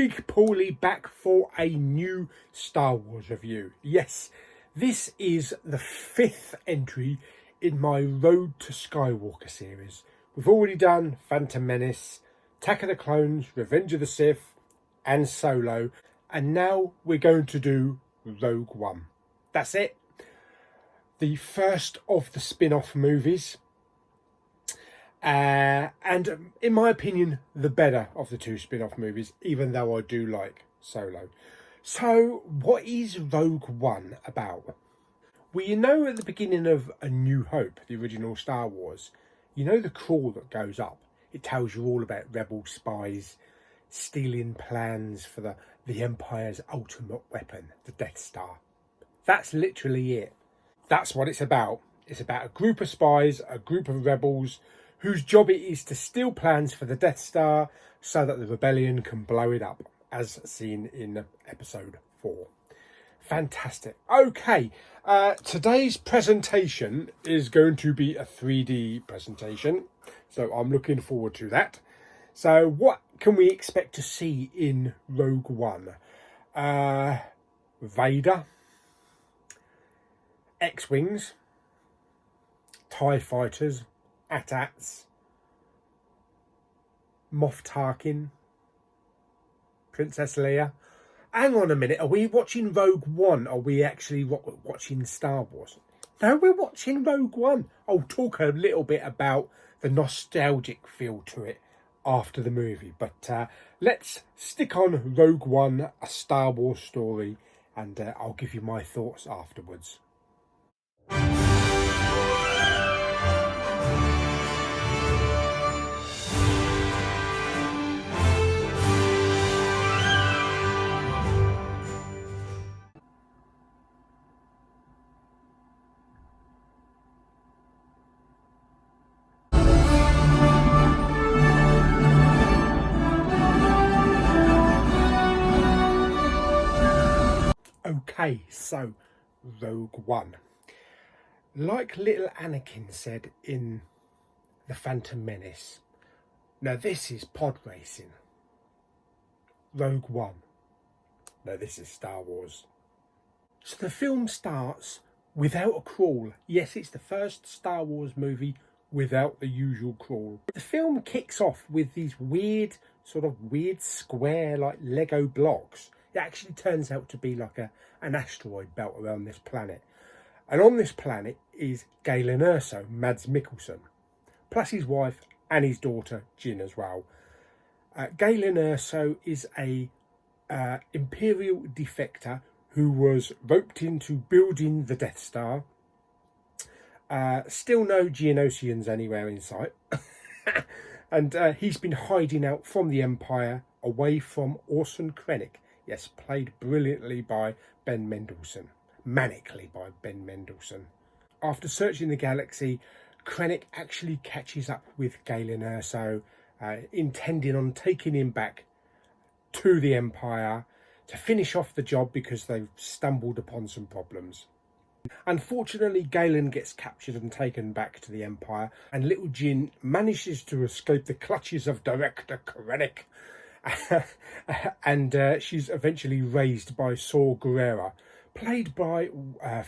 Big Pauly back for a new Star Wars review. Yes, this is the 5th entry in my Road to Skywalker series. We've already done Phantom Menace, Attack of the Clones, Revenge of the Sith and Solo, and now we're going to do Rogue One. That's it. The first of the spin-off movies. And in my opinion, the better of the two spin-off movies, even though I do like Solo. So, what is Rogue One about? Well, you know, at the beginning of A New Hope, the original Star Wars, you know the crawl that goes up? It tells you all about rebel spies stealing plans for the Empire's ultimate weapon, the Death Star. That's literally it. That's what it's about. It's about a group of spies, a group of rebels, whose job it is to steal plans for the Death Star so that the rebellion can blow it up, as seen in episode 4. Fantastic. Okay, today's presentation is going to be a 3D presentation, so I'm looking forward to that. So what can we expect to see in Rogue One? Vader, X-Wings, TIE Fighters, AT-ATs, Moff Tarkin, Princess Leia. Hang on a minute, are we watching Rogue One? Or are we actually watching Star Wars? No, we're watching Rogue One. I'll talk a little bit about the nostalgic feel to it after the movie. But let's stick on Rogue One, a Star Wars story, and I'll give you my thoughts afterwards. Okay, so Rogue One. Like little Anakin said in The Phantom Menace, now this is pod racing. Rogue One. No, this is Star Wars. So the film starts without a crawl. Yes, it's the first Star Wars movie without the usual crawl. The film kicks off with these weird square like Lego blocks. It actually turns out to be like an asteroid belt around this planet. And on this planet is Galen Erso, Mads Mikkelsen, plus his wife and his daughter, Jin, as well. Galen Erso is a Imperial defector who was roped into building the Death Star. Still no Geonosians anywhere in sight. And he's been hiding out from the Empire, away from Orson Krennic. Yes, played brilliantly by Ben Mendelsohn. Manically by Ben Mendelsohn. After searching the galaxy, Krennic actually catches up with Galen Erso, intending on taking him back to the Empire to finish off the job because they've stumbled upon some problems. Unfortunately, Galen gets captured and taken back to the Empire, and little Jin manages to escape the clutches of Director Krennic. And she's eventually raised by Saw Gerrera, played by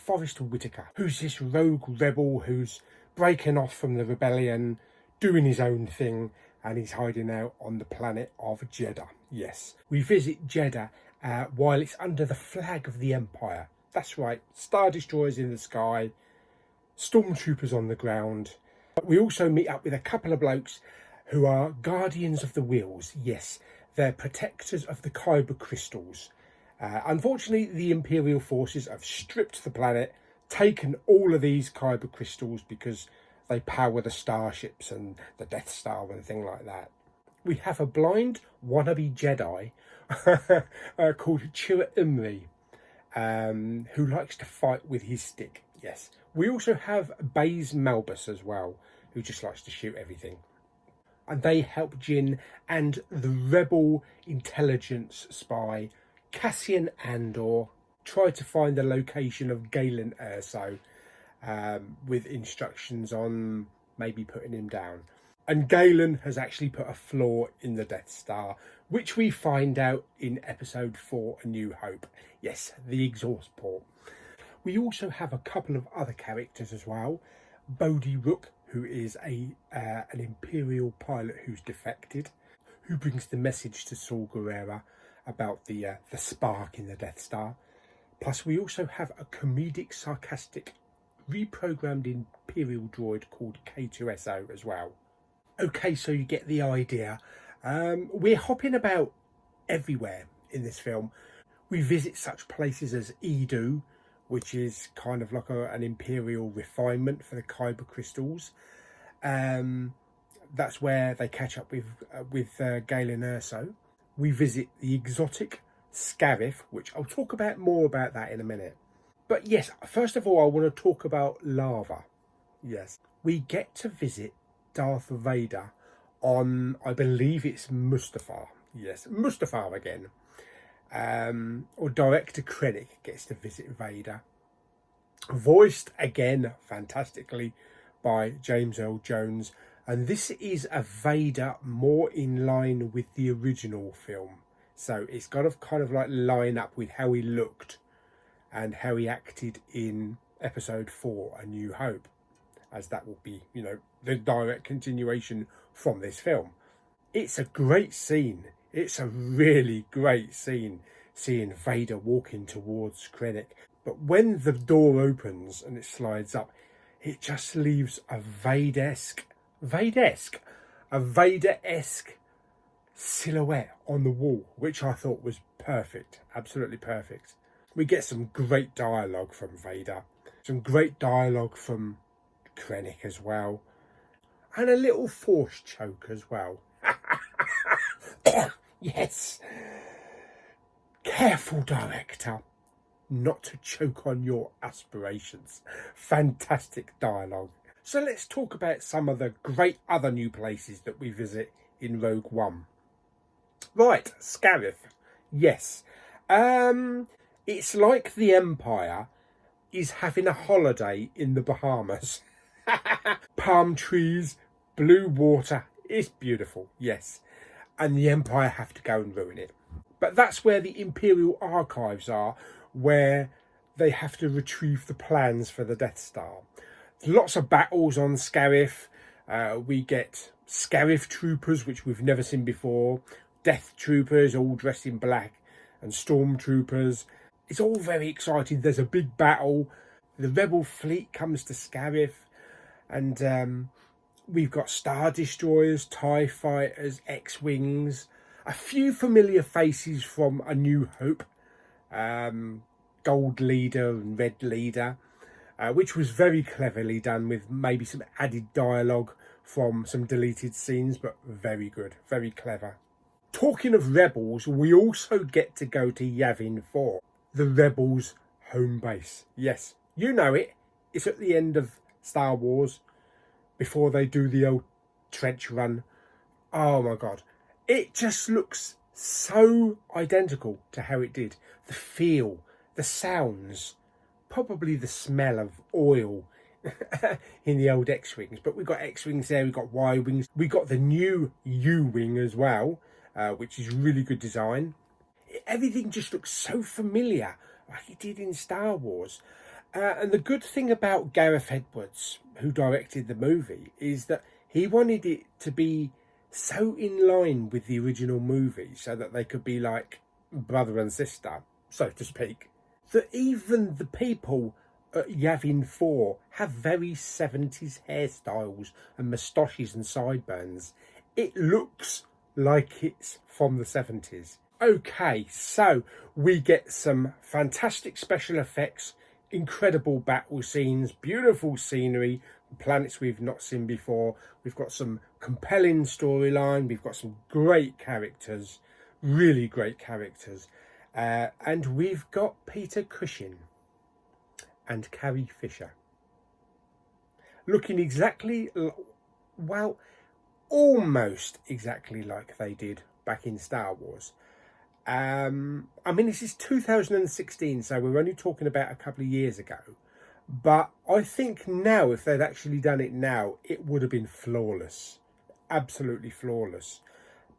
Forrest Whitaker, who's this rogue rebel who's breaking off from the rebellion, doing his own thing, and he's hiding out on the planet of Jeddah. Yes, we visit Jeddah while it's under the flag of the Empire. That's right, Star Destroyers in the sky, stormtroopers on the ground. We also meet up with a couple of blokes who are guardians of the wheels. Yes, they're protectors of the Kyber crystals. Unfortunately, the Imperial forces have stripped the planet, taken all of these Kyber crystals because they power the starships and the Death Star and things like that. We have a blind wannabe Jedi called Chirrut Imri, who likes to fight with his stick. Yes. We also have Baze Malbus as well, who just likes to shoot everything. And they help Jin and the rebel intelligence spy Cassian Andor try to find the location of Galen Erso, with instructions on maybe putting him down. And Galen has actually put a flaw in the Death Star, which we find out in episode 4, A New Hope. Yes, the exhaust port. We also have a couple of other characters as well. Bodhi Rook, who is an Imperial pilot who's defected, who brings the message to Saw Gerrera about the spark in the Death Star. Plus, we also have a comedic, sarcastic, reprogrammed Imperial droid called K2SO as well. Okay, so you get the idea. We're hopping about everywhere in this film. We visit such places as Edu, which is kind of like an Imperial refinement for the Kyber crystals. That's where they catch up with Galen Erso. We visit the exotic Scarif, which I'll talk about more about that in a minute. But yes, first of all, I want to talk about Lava. Yes, we get to visit Darth Vader on, I believe it's Mustafar. Yes, Mustafar again. Or Director Krennic gets to visit Vader. Voiced again fantastically by James Earl Jones. And this is a Vader more in line with the original film. So it's got to kind of like line up with how he looked and how he acted in episode 4, A New Hope, as that will be, you know, the direct continuation from this film. It's a great scene. It's a really great scene, seeing Vader walking towards Krennic. But when the door opens and it slides up, it just leaves a Vader-esque silhouette on the wall, which I thought was perfect, absolutely perfect. We get some great dialogue from Vader, some great dialogue from Krennic as well, and a little force choke as well. Yes. Careful, director, not to choke on your aspirations. Fantastic dialogue. So let's talk about some of the great other new places that we visit in Rogue One. Right, Scarif. Yes. It's like the Empire is having a holiday in the Bahamas. Palm trees, blue water. It's beautiful, yes. And the Empire have to go and ruin it. But that's where the Imperial archives are, where they have to retrieve the plans for the Death Star. Lots of battles on Scarif. We get Scarif troopers, which we've never seen before. Death troopers, all dressed in black. And stormtroopers. It's all very exciting. There's a big battle. The Rebel fleet comes to Scarif. And we've got Star Destroyers, TIE Fighters, X-Wings. A few familiar faces from A New Hope. Gold Leader and Red Leader. Which was very cleverly done, with maybe some added dialogue from some deleted scenes, but very good, very clever. Talking of Rebels, we also get to go to Yavin 4, the Rebels' home base. Yes, you know it. It's at the end of Star Wars, before they do the old trench run. Oh my God. It just looks so identical to how it did. The feel, the sounds, probably the smell of oil in the old X-Wings. But we've got X-Wings there, we've got Y-Wings. We've got the new U-Wing as well, which is really good design. Everything just looks so familiar, like it did in Star Wars. And the good thing about Gareth Edwards, who directed the movie, is that he wanted it to be so in line with the original movie, so that they could be like brother and sister, so to speak. That even the people at Yavin 4 have very 70s hairstyles and moustaches and sideburns. It looks like it's from the 70s. Okay, so we get some fantastic special effects, incredible battle scenes, beautiful scenery, planets we've not seen before. We've got some compelling storyline. We've got some great characters, really great characters. And we've got Peter Cushing and Carrie Fisher looking exactly, well, almost exactly like they did back in Star Wars. I mean, this is 2016, so we're only talking about a couple of years ago. But I think now, if they'd actually done it now, it would have been flawless. absolutely flawless.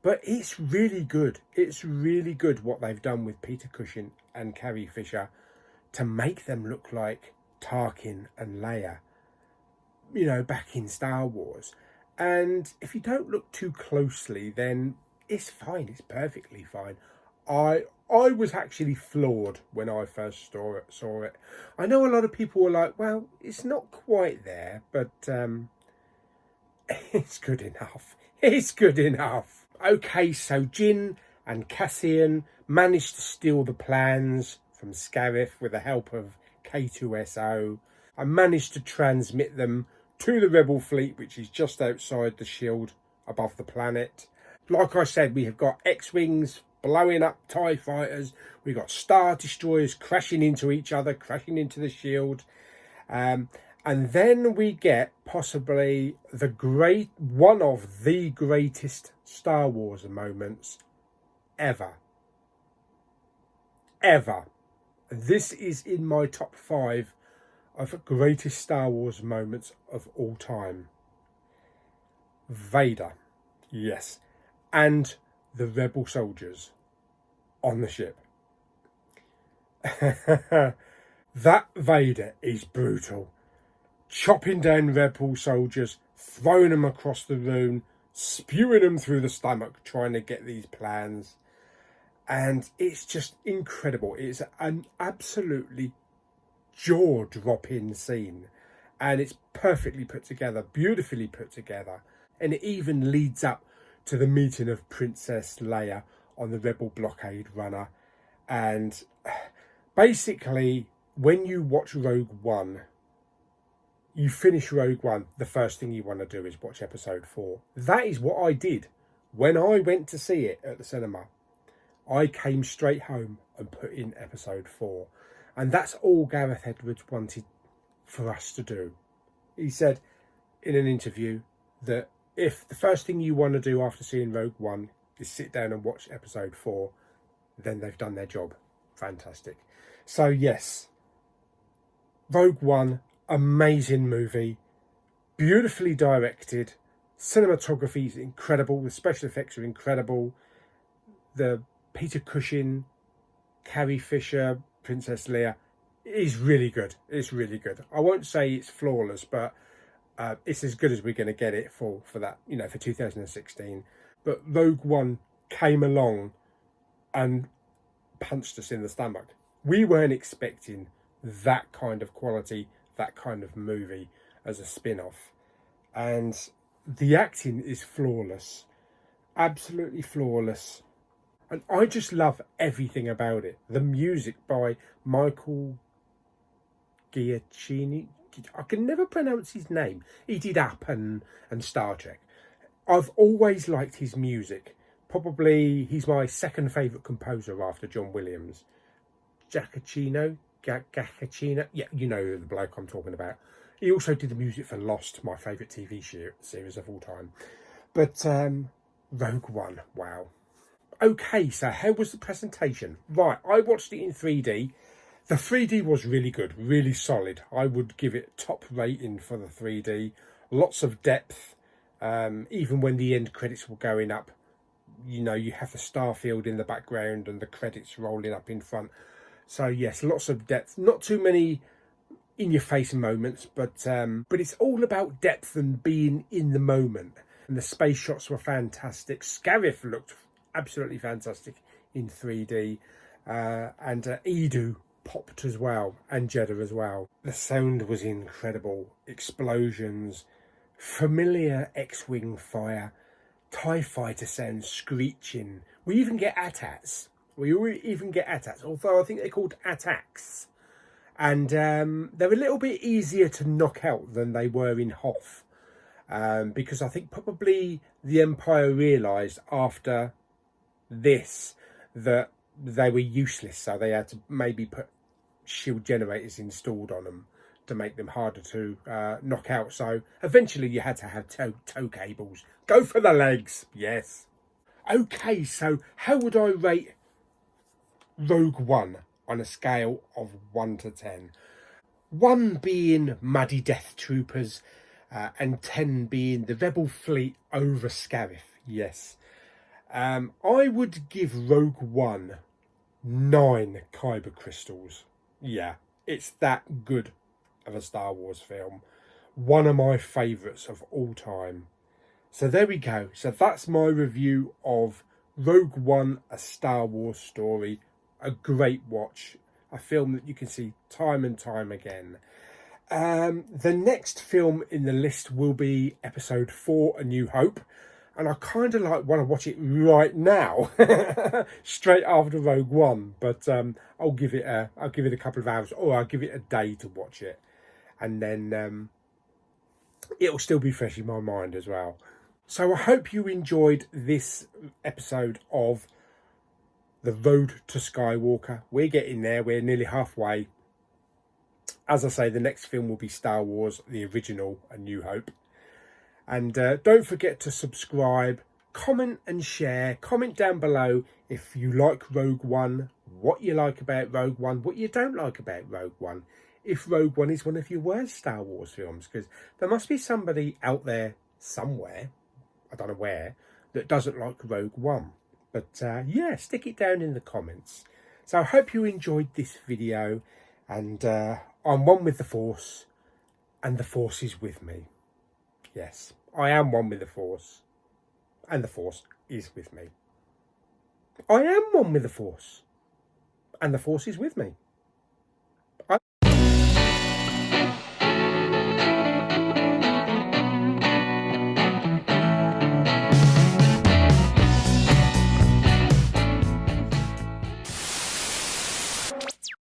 But it's really good. It's really good what they've done with Peter Cushing and Carrie Fisher to make them look like Tarkin and Leia, you know, back in Star Wars. And if you don't look too closely, then it's fine. It's perfectly fine. I was actually floored when I first saw it. I know a lot of people were like, well, it's not quite there, but it's good enough. It's good enough. Okay, so Jyn and Cassian managed to steal the plans from Scarif with the help of K2SO and managed to transmit them to the Rebel fleet, which is just outside the shield above the planet. Like I said, we have got X-Wings blowing up TIE fighters. We've got Star Destroyers crashing into each other, crashing into the shield. And then we get possibly one of the greatest Star Wars moments ever. Ever. This is in my top 5 of greatest Star Wars moments of all time. Vader. Yes. And the rebel soldiers on the ship. That Vader is brutal. Chopping down rebel soldiers, throwing them across the room, spewing them through the stomach, trying to get these plans. And it's just incredible. It's an absolutely jaw-dropping scene. And it's perfectly put together, beautifully put together. And it even leads up to the meeting of Princess Leia on the Rebel blockade runner. And basically, when you watch Rogue One, you finish Rogue One, the first thing you want to do is watch episode 4. That is what I did when I went to see it at the cinema. I came straight home and put in episode 4. And that's all Gareth Edwards wanted for us to do. He said in an interview that if the first thing you want to do after seeing Rogue One is sit down and watch episode 4, then they've done their job. Fantastic. So yes, Rogue One, amazing movie, beautifully directed, cinematography is incredible, the special effects are incredible, the Peter Cushing, Carrie Fisher, Princess Leia is really good. It's really good. I won't say it's flawless, but it's as good as we're going to get it for that, you know, for 2016. But Rogue One came along and punched us in the stomach. We weren't expecting that kind of quality, that kind of movie as a spin-off. And the acting is flawless, absolutely flawless. And I just love everything about it. The music by Michael Giacchini. I can never pronounce his name. He did Up and Star Trek. I've always liked his music. Probably he's my second favourite composer after John Williams. Giacchino? Yeah, you know the bloke I'm talking about. He also did the music for Lost, my favourite TV series of all time. But Rogue One, wow. Okay, so how was the presentation? Right, I watched it in 3D. The 3D was really good, really solid. I would give it top rating for the 3D. Lots of depth. Even when the end credits were going up, you know, you have the starfield in the background and the credits rolling up in front. So yes, lots of depth. Not too many in-your-face moments, but it's all about depth and being in the moment. And the space shots were fantastic. Scarif looked absolutely fantastic in 3D. And Edu popped as well, and Jeddah as well. The sound was incredible. Explosions, familiar X-Wing fire, TIE fighter sounds screeching. We even get AT-ATs. Although I think they're called attacks. And they're a little bit easier to knock out than they were in Hoth. Because I think probably the Empire realised after this that they were useless, so they had to maybe put shield generators installed on them to make them harder to knock out. So eventually you had to have tow cables. Go for the legs, yes. Okay, so how would I rate Rogue One on a scale of 1 to 10? 1 being muddy death troopers, and 10 being the Rebel fleet over Scarif. Yes. I would give Rogue One 9 Kyber crystals. Yeah, it's that good of a Star Wars film. One of my favourites of all time. So there we go. So that's my review of Rogue One, A Star Wars Story. A great watch. A film that you can see time and time again. The next film in the list will be Episode 4, A New Hope. And I kind of want to watch it right now, straight after Rogue One. But I'll give it a couple of hours, or I'll give it a day to watch it, and then it'll still be fresh in my mind as well. So I hope you enjoyed this episode of The Road to Skywalker. We're getting there. We're nearly halfway. As I say, the next film will be Star Wars, the original, A New Hope. And don't forget to subscribe, comment and share. Comment down below if you like Rogue One, what you like about Rogue One, what you don't like about Rogue One. If Rogue One is one of your worst Star Wars films, because there must be somebody out there somewhere, I don't know where, that doesn't like Rogue One. But yeah, stick it down in the comments. So I hope you enjoyed this video, and I'm one with the Force, and the Force is with me. Yes, I am one with the Force, and the Force is with me. I am one with the Force, and the Force is with me.